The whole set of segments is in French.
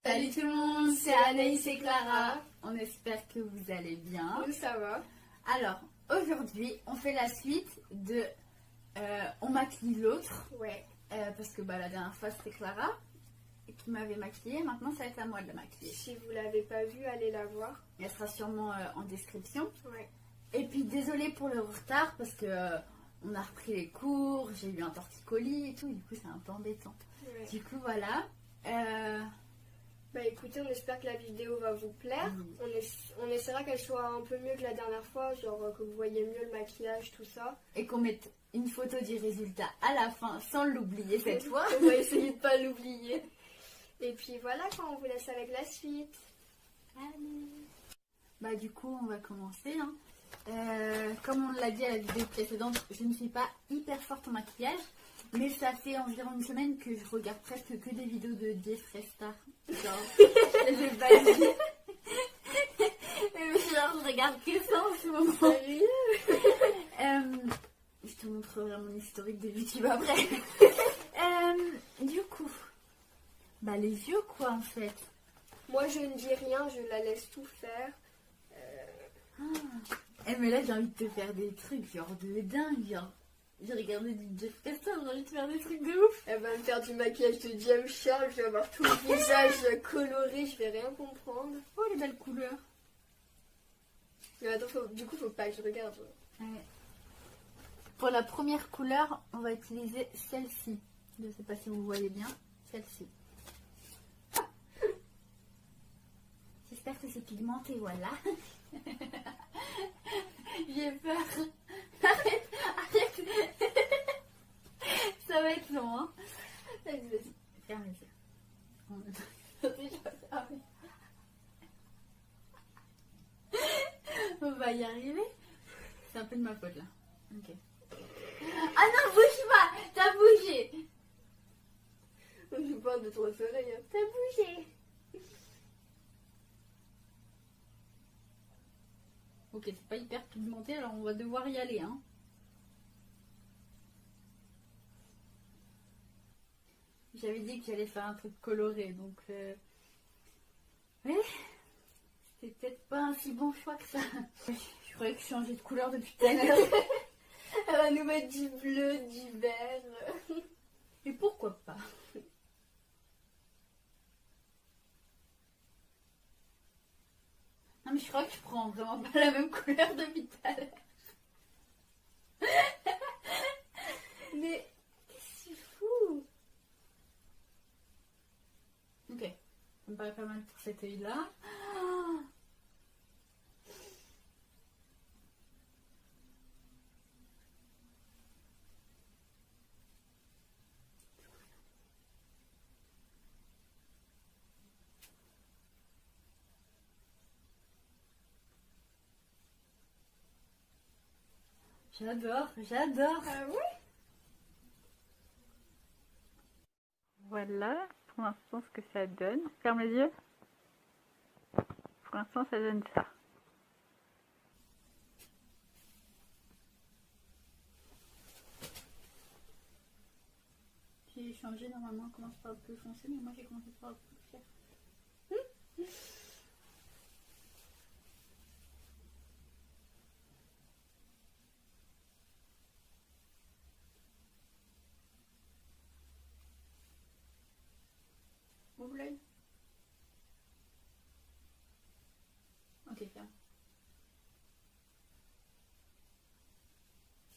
Salut tout le monde, c'est Anaïs et Clara. On espère que vous allez bien. Oui, ça va. Alors, aujourd'hui, on fait la suite de On maquille l'autre. Ouais. Parce que la dernière fois, c'était Clara qui m'avait maquillée. Maintenant, ça va être à moi de la maquiller. Si vous l'avez pas vue, allez la voir. Elle sera sûrement en description. Ouais. Et puis, désolée pour le retard parce que on a repris les cours. J'ai eu un torticolis et tout. Du coup, c'est un peu embêtant. Ouais. Du coup, voilà. Bah écoutez, on espère que la vidéo va vous plaire. On essaiera qu'elle soit un peu mieux que la dernière fois, genre que vous voyez mieux le maquillage, tout ça. Et qu'on mette une photo du résultat à la fin sans l'oublier cette fois. On va essayer de pas l'oublier. Et puis voilà, quand on vous laisse avec la suite. Allez. Du coup, on va commencer. Comme on l'a dit à la vidéo précédente, je ne suis pas hyper forte en maquillage. Mais ça fait environ une semaine que je regarde presque que des vidéos de Jeffree Star. Genre, j'ai pas dit. Genre, je regarde que ça en ce moment. Sérieux? Je te montrerai mon historique de YouTube après. Du coup, les yeux quoi en fait. Moi je ne dis rien, je la laisse tout faire. Mais là j'ai envie de te faire des trucs genre de dingue. Genre. J'ai regardé du Jeffree Star, j'ai envie de faire des trucs de ouf. Elle va me faire du maquillage de James Charles, je vais avoir tout le visage coloré, je vais rien comprendre. Oh les belles couleurs. Mais attends, du coup faut pas que je regarde. Ouais. Pour la première couleur, on va utiliser celle-ci. Je ne sais pas si vous voyez bien. Celle-ci. J'espère que c'est pigmenté, voilà. J'ai peur. Arrête. Ça va être long, hein. Vas-y. Ferme les yeux. On va y arriver. C'est un peu de ma faute là. Ok. Ah non, bouge pas. T'as bougé. Je suis pas de trop soleil. T'as bougé. Ok, c'est pas hyper pigmenté, alors on va devoir y aller, hein. J'avais dit que j'allais faire un truc coloré, donc... Mais... c'est peut-être pas un si bon choix que ça. Je croyais que je changeais de couleur depuis tout à l'heure. Elle va nous mettre du bleu, du vert. Et pourquoi pas? Non mais je crois que je prends vraiment pas la même couleur depuis tout à l'heure. Mais qu'est-ce que tu fous? Ok, ça me paraît pas mal pour cet œil là. J'adore. Ah ouais? Voilà, pour l'instant ce que ça donne. Ferme les yeux. Pour l'instant ça donne ça. J'ai changé, normalement on commence par le plus foncé, mais moi j'ai commencé par le plus clair. Ouvre l'œil. Ok, ferme.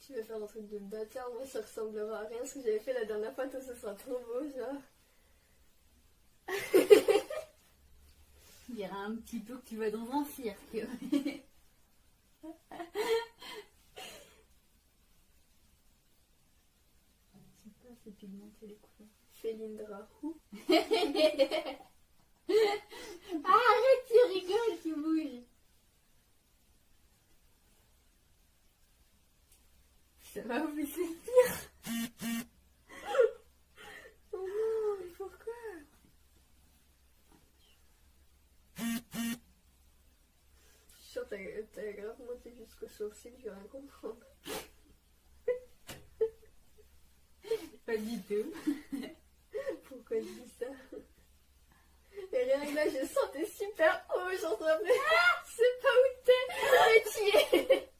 Tu vas faire un truc de bâtard, moi ça ressemblera à rien ce que j'avais fait la dernière fois, toi ça sera trop beau genre. On dirait un petit peu que tu vas dans un cirque. C'est pas assez pigmenté les couleurs. Félindra. Arrête, tu rigoles, tu bouges. Ça va vous laisser pire. Oh non, mais pourquoi? Je suis sûre que t'as grave monté jusqu'au sourcil, je vais rien comprendre. Pas du tout. Pourquoi je dis ça? Et rien moi j'entends après. C'est pas où t'es, mais t'y es.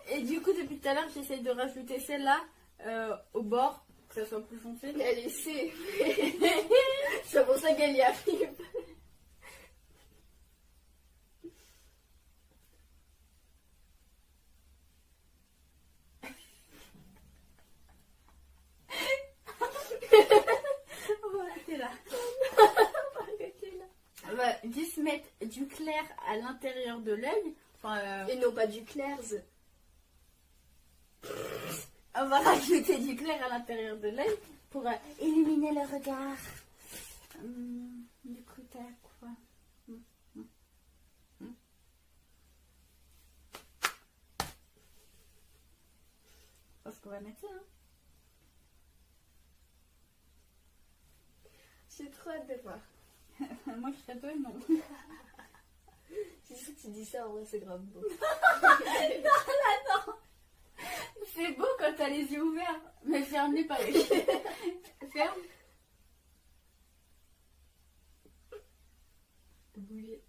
Et du coup, depuis tout à l'heure, j'essaie de rajouter celle-là au bord, que ça soit plus foncé. Elle essaie. C'est pour ça qu'elle y arrive. On va arrêter là. On va juste mettre du clair à l'intérieur de l'œil. Enfin, Et non pas du clair. on va rajouter du clair à l'intérieur de l'œil pour illuminer le regard. Du coup, t'as quoi? Je pense qu'on va mettre ça. Hein. J'ai trop hâte de voir. Moi, je serais toi, non. C'est sûr que tu dis ça, en vrai, c'est grave beau. Non. C'est beau quand t'as les yeux ouverts, mais fermés par les yeux. Ferme. Bouger.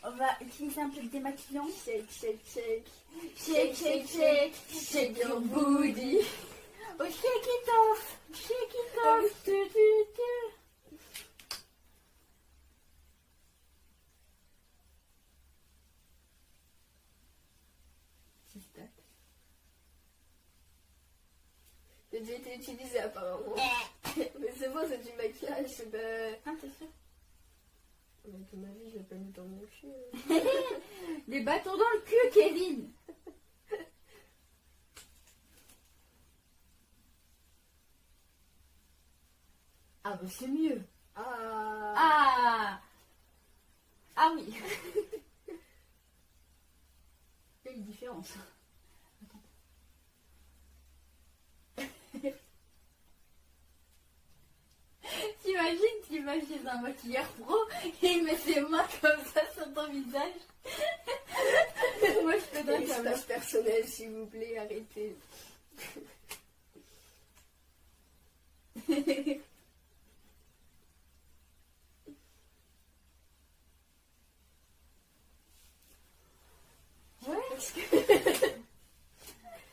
On va utiliser un peu de démaquillant. Shake, shake, shake. Shake, shake, shake. Shake your booty. Oh, shake it off. Shake it off. Tu, tu, tu. J'ai déjà été utilisé apparemment. Mais c'est bon, c'est du maquillage, c'est pas... Ah, t'es sûr? Mais de ma vie, je l'ai pas mis dans mon cul. Des bâtons dans le cul, Kevin. Ah bah c'est mieux. Ah. Ah. Ah oui. Quelle différence. T'imagines, chez un maquilleur pro et il met ses mains comme ça sur ton visage. Moi je fais d'un Espace personnel, s'il vous plaît, arrêtez. Ouais.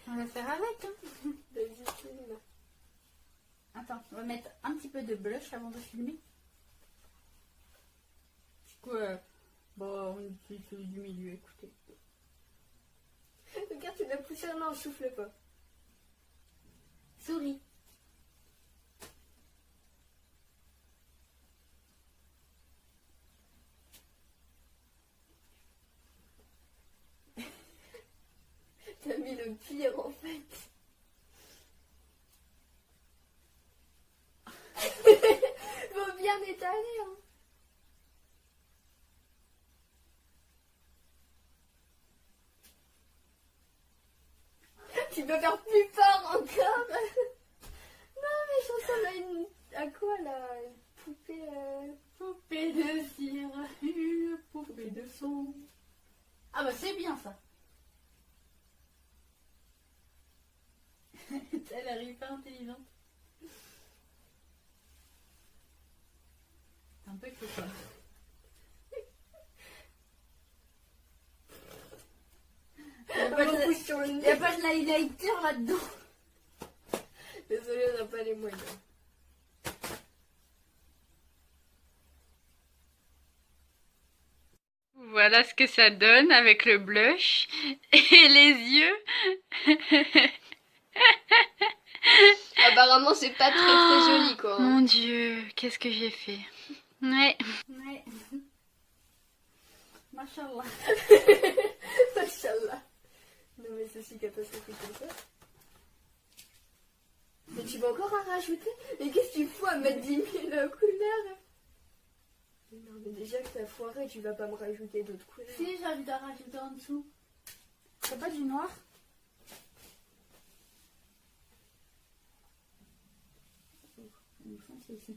On va faire avec. Hein. Vas-y, filme. Attends, on va mettre un petit peu de blush avant de filmer. Du coup, bon, on utilise celui du milieu, écoutez. Regarde, tu l'as poussé, non, souffle pas. Souris. T'as mis le pire en fait. Faut bien étaler, hein. Tu peux faire plus fort encore. Non mais je ressemble à une... à quoi là? Une poupée... Poupée de cire, une poupée de son. Ah bah c'est bien ça. Elle arrive pas intelligente. C'est un peu que ça. Il n'y a pas de l'highlighter là-dedans. Désolée, on n'a pas les moyens. Voilà ce que ça donne avec le blush et les yeux. Apparemment, c'est pas très joli quoi. Mon Dieu, qu'est-ce que j'ai fait? Ouais. Ouais. Machallah. Machallah. Non mais ceci catastrophique comme ça. Mais tu vas encore en rajouter? Mais qu'est-ce que tu fous à mettre 10 000 couleurs? Non mais déjà que t'as foiré, tu vas pas me rajouter d'autres couleurs. Si, j'ai envie d'en rajouter en dessous. T'as pas du noir? Il fonce ici.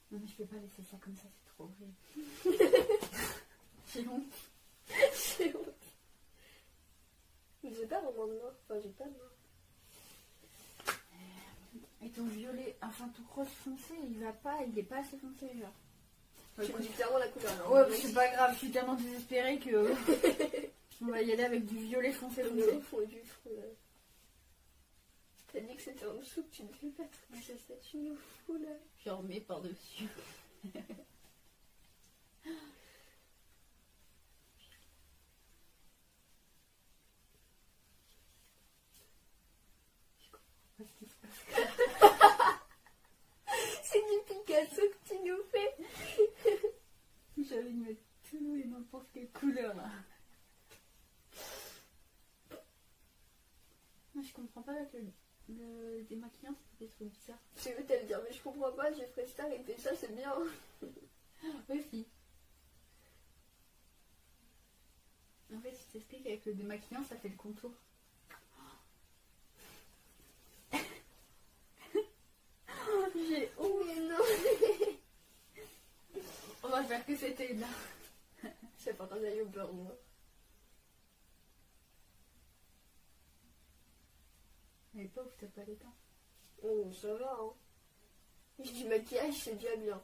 Non mais je peux pas laisser ça comme ça, c'est trop horrible. J'ai honte. J'ai honte. J'ai pas vraiment de noir. Enfin, j'ai pas de noir. Et ton violet, enfin ton rose foncé, il va pas, il est pas assez foncé genre. Tu me dis clairement la couleur. Alors, Ouais, mais c'est pas grave, je suis tellement désespérée que on va y aller avec du violet foncé foncé. Au fond du front là. T'as dit que c'était en dessous que tu devais mettre. Mais ça, tu nous fous là. Je remets par-dessus. C'est du Picasso que tu nous fais. J'ai envie de mettre tout et n'importe quelle couleur là. Moi je comprends pas avec le démaquillant, c'est des trucs bizarres. Je vais te le dire, mais je comprends pas. J'ai fait Star et déjà c'est bien. Aussi. En fait, je t'explique, avec le démaquillant, ça fait le contour. J'ai Oh mais non. On va faire que c'était là. C'est pas un œil au beurre noir. Mais pas ouf, t'as pas les dents. Oh, ça va, hein. Du maquillage, c'est déjà bien.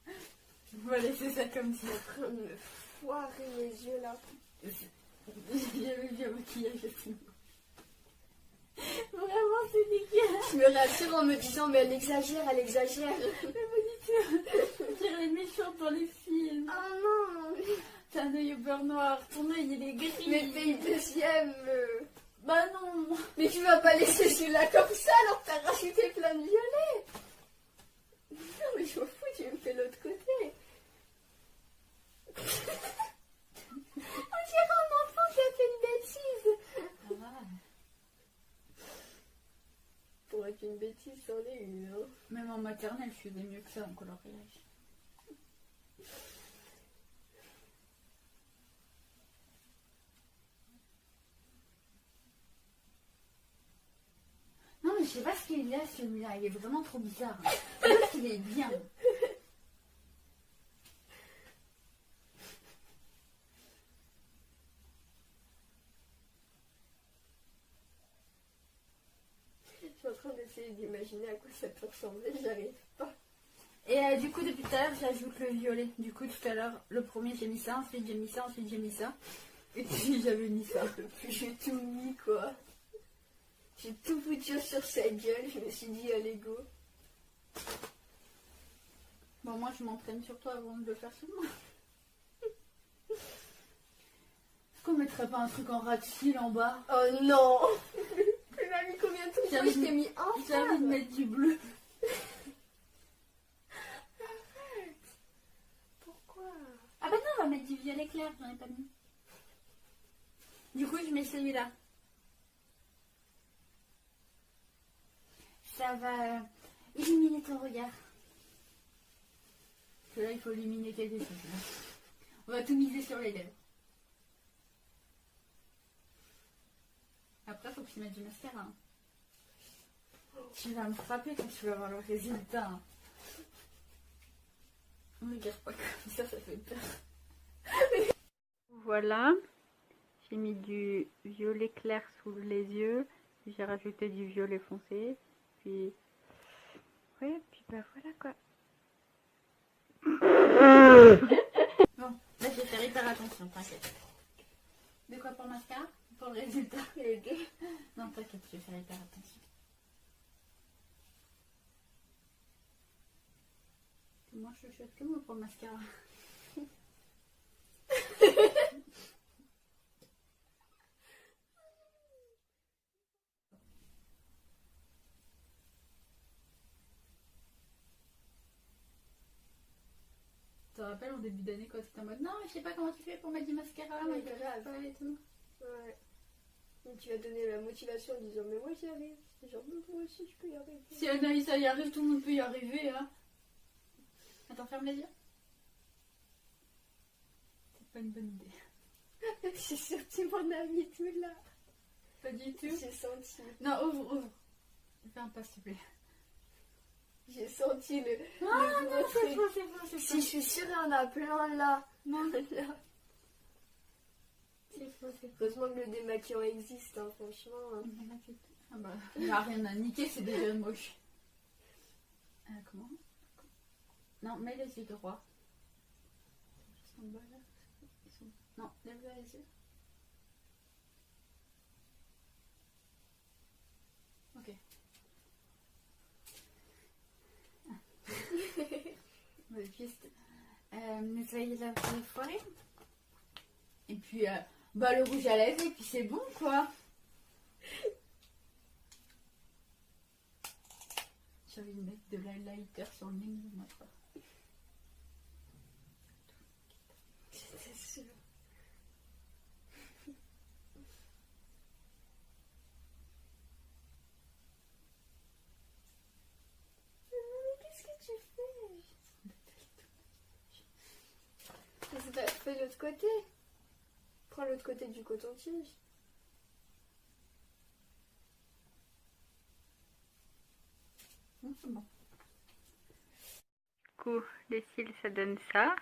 On va laisser ça comme ça. Je suis en train de me foirer les yeux là. J'ai jamais vu un maquillage aussi. Vraiment, c'est dégueulasse. Je me rassure en me disant, mais elle exagère, elle exagère. Mais pas du tout. On dirait les méchants dans les films. Ah non. T'as un œil au beurre noir, ton œil il est gris. Mais fais une deuxième. Bah non. Mais tu vas pas laisser celui-là comme ça alors que t'as rajouté plein de violets. Non mais je m'en fous, tu me fais l'autre côté. On dirait un enfant qui a fait une bêtise. Ah. Pour être une bêtise, c'en est une. Hein. Même en maternelle, je faisais mieux que ça en coloriage. Non mais je sais pas ce qu'il y a celui-là, il est vraiment trop bizarre. Je sais pas qu'il est bien. Je suis en train d'essayer d'imaginer à quoi ça peut ressembler, j'arrive pas. Et du coup depuis tout à l'heure j'ajoute le violet. Du coup tout à l'heure le premier j'ai mis ça, ensuite j'ai mis ça, ensuite j'ai mis ça. Et puis j'avais mis ça. Puis j'ai tout mis quoi. J'ai tout foutu sur sa gueule, je me suis dit allez go. Bon moi je m'entraîne sur toi avant de le faire sur moi. Est-ce qu'on mettrait pas un truc en ras de cils en bas? Oh non. Tu m'as mis combien de trucs? Moi je t'ai mis un. J'ai envie de mettre du bleu. Arrête. Pourquoi? Ah bah non on va mettre du violet clair, j'en ai pas mis. Du coup je mets celui-là. Ça va éliminer ton regard. Parce que là il faut éliminer quelque chose. Là. On va tout miser sur les lèvres. Après faut que tu mettes du mascara. Hein. Tu vas me frapper quand tu vas voir le résultat. Hein. On regarde pas comme ça fait peur. Voilà, j'ai mis du violet clair sous les yeux, puis j'ai rajouté du violet foncé, puis ouais, puis bah voilà quoi. Bon, là je vais faire hyper attention, t'inquiète. De quoi pour le mascara? Pour le résultat? Les deux. Non, t'inquiète, je vais faire hyper attention. T'es moins chouchoute que moi pour le mascara. Tu te rappelles au début d'année quand tu étais en mode non, je sais pas comment tu fais pour mettre du mascara, Ouais, mais grave. pas et tout. Ouais. Et tu as donné la motivation en disant mais moi j'y arrive. C'est genre mais moi aussi je peux y arriver. Si Anaïs ça y arrive, tout le monde peut y arriver. Hein. Attends, ferme les yeux. C'est pas une bonne idée. J'ai sorti mon ami tout là. Pas du tout. J'ai senti. Non, ouvre. Fais un pas, s'il te plaît. J'ai senti le Ah gros non, c'est truc. faux, c'est faux, c'est Si, je suis sûre, il y en a plein là. Non, Là. c'est faux, c'est faux. Heureusement que le démaquillant existe, hein, franchement. Ah bah, il n'y a rien à niquer, c'est déjà moche. Comment? Non, mets les yeux droits. Ils sont bas là. Non, lève les yeux. Ok. On va juste nettoyer la vraie forêt. Et puis, bah, le rouge à lèvres, et puis c'est bon quoi. J'ai envie de mettre de l'highlighter sur le nez de ma part. J'étais sûre. Qu'est-ce que tu fais? Fais l'autre côté. Prends l'autre côté du coton-tige. C'est bon. Du coup, les cils, ça donne ça.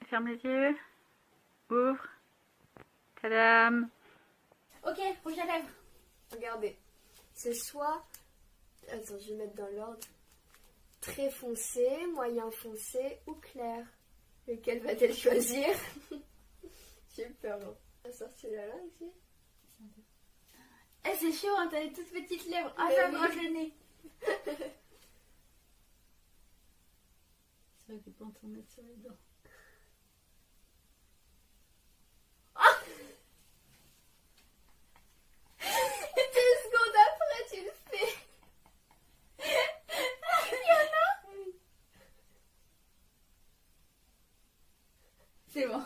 Ferme les yeux. Ouvre. Tadam. Ok, rouge à lèvres. Regardez. C'est soit... Attends, je vais mettre dans l'ordre. Très foncé, moyen foncé ou clair. Lequel va-t-elle choisir? J'ai peur. Hein. On va sortir la langue ici. Eh, c'est chaud, hein, t'as les toutes petites lèvres. Ah, Mais ça oui. me gêner. C'est vrai que quand on met sur les dents. Deux secondes après, tu le fais. C'est bon.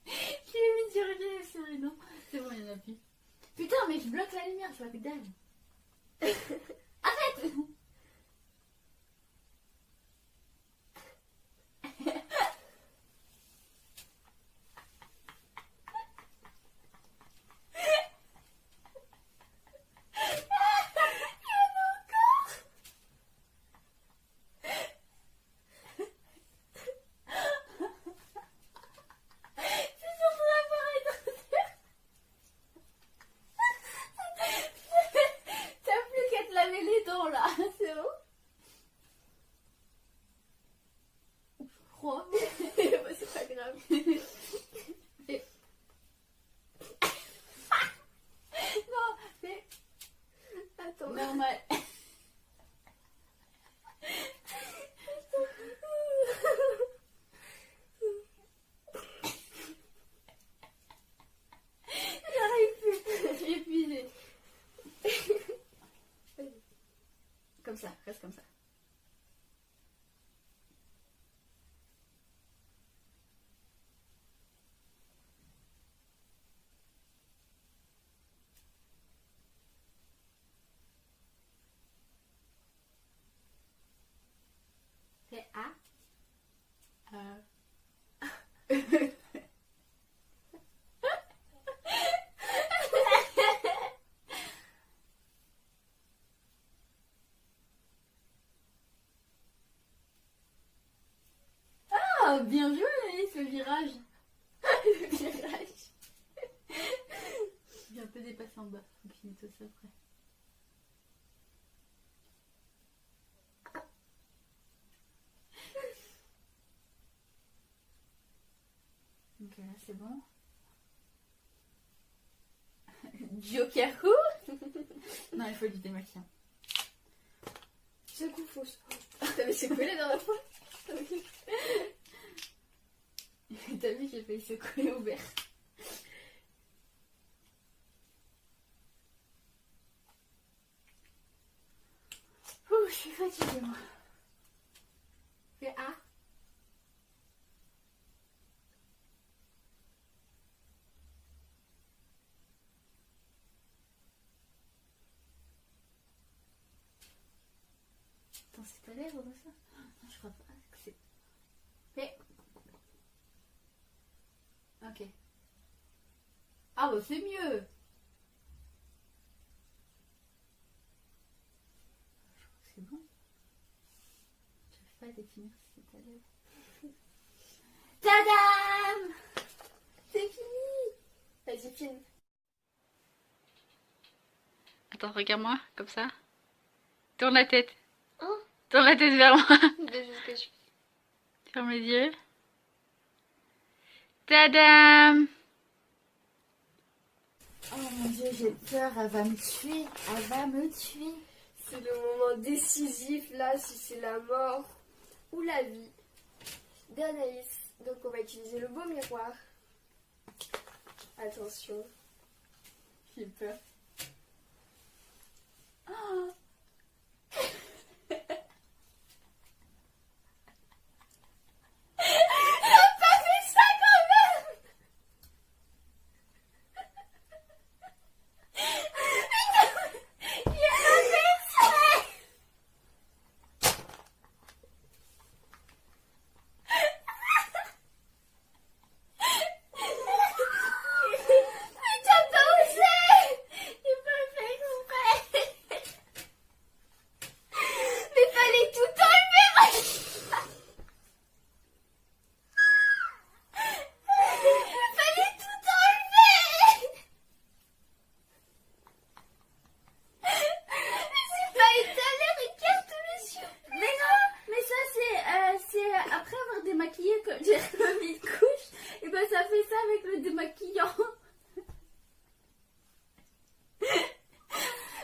Je l'ai mis direct sur les dents. C'est bon, il y en a plus. Putain, mais je bloque la lumière, je vois que dalle. Arrête. T'as plus qu'à te laver les dents là. C'est bon? Froid. Bah, c'est pas grave. Non, c'est Attends. normal. J'arrive plus. Je suis épuisée. Comme ça, reste comme ça. C'est A. Ah, bien joué ce virage. Le virage. J'ai un peu dépassé en bas. Faut que je mette ça après. Donc là c'est bon. Joker who? Non, il faut du démaquillant. Secoue fausse. T'avais secoué la dernière fois? T'as vu, j'ai failli secouer au vert. Ouh, je suis fatiguée moi. Fais A. Attends, c'est ta lèvre ça? Non, je crois pas que c'est... Mais... Ok. Ah bah c'est mieux. Je crois que c'est bon. J'arrive pas à définir si c'est ta lèvre. Tadam! C'est fini. Vas-y, filme. Attends, regarde-moi, comme ça. Tourne la tête. Hein? Tourne la tête vers moi. De juste que je... Ferme les yeux. Tadam! Oh mon dieu, j'ai peur, elle va me tuer. Elle va me tuer. C'est le moment décisif là, si c'est la mort ou la vie d'Anaïs. Donc on va utiliser le beau miroir. Attention. J'ai peur. Oh.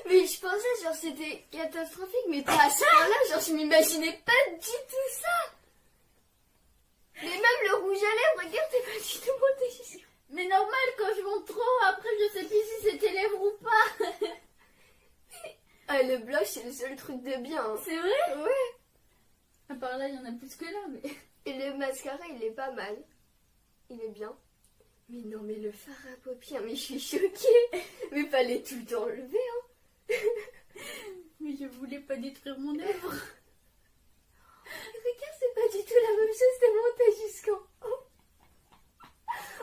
Mais je pensais genre c'était catastrophique, mais pas à ce point-là, genre je m'imaginais pas du tout ça. Mais même le rouge à lèvres, regarde, t'es pas du tout monté jusqu'à... Mais normal, quand je monte trop, après je sais plus si c'est tes lèvres ou pas. Ah, le blush c'est le seul truc de bien. Hein. C'est vrai? Ouais. À part là, il y en a plus que là, mais... Et le mascara, il est pas mal. Il est bien. Mais non, mais le fard à paupières, mais je suis choquée. Mais fallait tout le temps enlever, hein. Mais je voulais pas détruire mon œuvre. Regarde, c'est pas du tout la même chose de monter jusqu'en haut.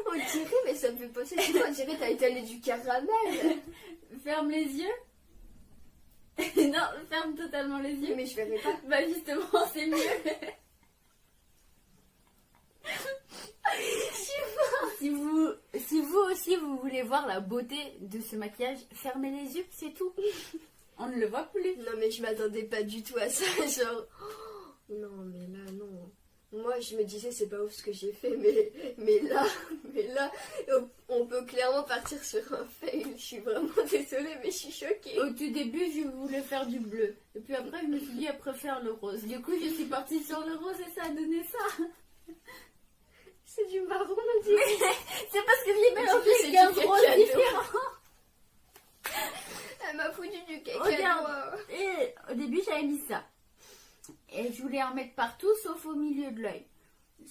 On dirait, mais ça me fait penser, tu vois, on dirait t'as étalé du caramel. Ferme les yeux. Non, ferme totalement les yeux. Mais je verrai pas. Bah justement, c'est mieux. Si vous aussi vous voulez voir la beauté de ce maquillage, fermez les yeux, c'est tout. On ne le voit plus. Non, mais je m'attendais pas du tout à ça, genre... oh, non, mais là, non. Moi, je me disais, c'est pas ouf ce que j'ai fait, mais là, on peut clairement partir sur un fail. Je suis vraiment désolée, mais je suis choquée. Au tout début, je voulais faire du bleu. Et puis après, je me suis dit, après faire le rose. Du coup, je suis partie sur le rose et ça a donné ça. C'est du marron, on dirait. C'est parce que j'ai mélangé C'est 15 du roses caca différents. Elle m'a foutu du caca. Regarde. Et au début, j'avais mis ça. Et je voulais en mettre partout, sauf au milieu de l'œil.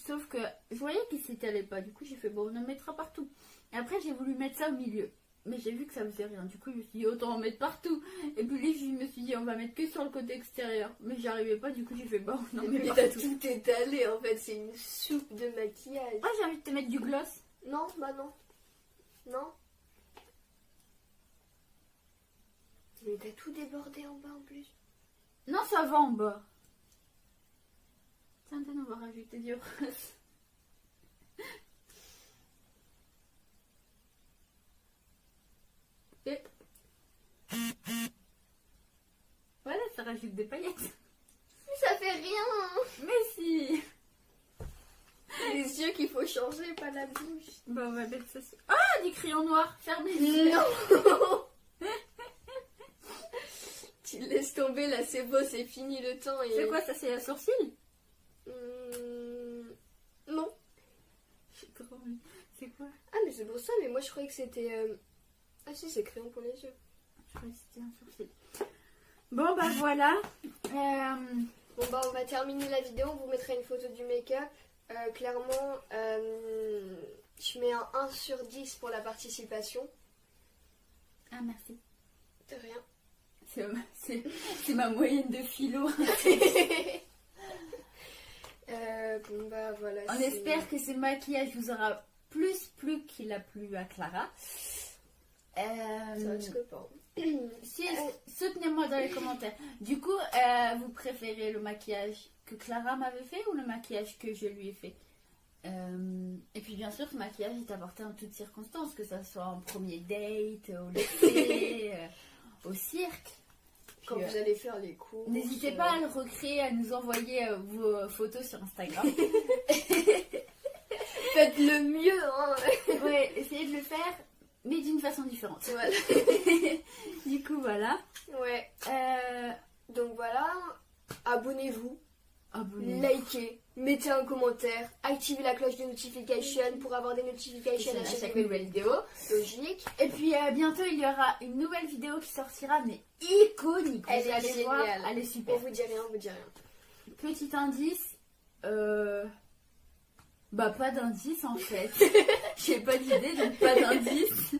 Sauf que je voyais qu'il s'étalait pas. Du coup, j'ai fait, bon, on en mettra partout. Et après, j'ai voulu mettre ça au milieu. Mais j'ai vu que ça faisait rien. Du coup, je me suis dit, autant en mettre partout. Et puis là, je me suis dit, on va mettre que sur le côté extérieur. Mais j'y arrivais pas. Du coup, j'ai fait, bon, on en met Mais partout. t'as tout étalé, en fait. C'est une soupe de maquillage. Ah, j'ai envie de te mettre du gloss. Non, bah non. Non. Mais t'as tout débordé en bas en plus. Non, ça va en bas. Tiens, on va rajouter du rose. Et... voilà, ça rajoute des paillettes. Mais ça fait rien. Mais si. Les yeux qu'il faut changer, pas la bouche. Bah, on va mettre ça sur... ah, du crayon noir. Fermez les yeux. Non. Tu laisses tomber, là c'est beau, c'est fini le temps. Et... C'est quoi ça? C'est un sourcil? Non. J'ai trop envie. C'est quoi? Ah mais c'est pour ça, mais moi je croyais que c'était... Ah si, c'est crayon pour les yeux. Je croyais que c'était un sourcil. Bon, bah voilà. Bon bah on va terminer la vidéo, on vous mettra une photo du make-up. Clairement, je mets un 1 sur 10 pour la participation. Ah, merci. De rien. C'est ma moyenne de philo. Bon bah voilà. On espère que ce maquillage vous aura plus plu qu'il a plu à Clara. Ça risque pas. Soutenez-moi dans les commentaires. Du coup, vous préférez le maquillage que Clara m'avait fait ou le maquillage que je lui ai fait? Et puis bien sûr, ce maquillage est apporté en toutes circonstances, que ce soit en premier date, au lycée, au cirque. Quand Puis, vous allez faire les cours. n'hésitez pas à le recréer, à nous envoyer vos photos sur Instagram. Faites le mieux, hein. Ouais, essayez de le faire, mais d'une façon différente. Voilà. Du coup, voilà. Ouais. Donc voilà, abonnez-vous, Abonnez-vous. likez, mettez un commentaire, activez la cloche de notification pour avoir des notifications à chaque nouvelle vidéo. Logique. Et puis bientôt, il y aura une nouvelle vidéo qui sortira, mais iconique. Elle Vous est allez voir, géniale. elle est super. On vous dit rien, on vous dit rien. Petit indice, bah pas d'indice en fait. J'ai pas d'idée, donc pas d'indice.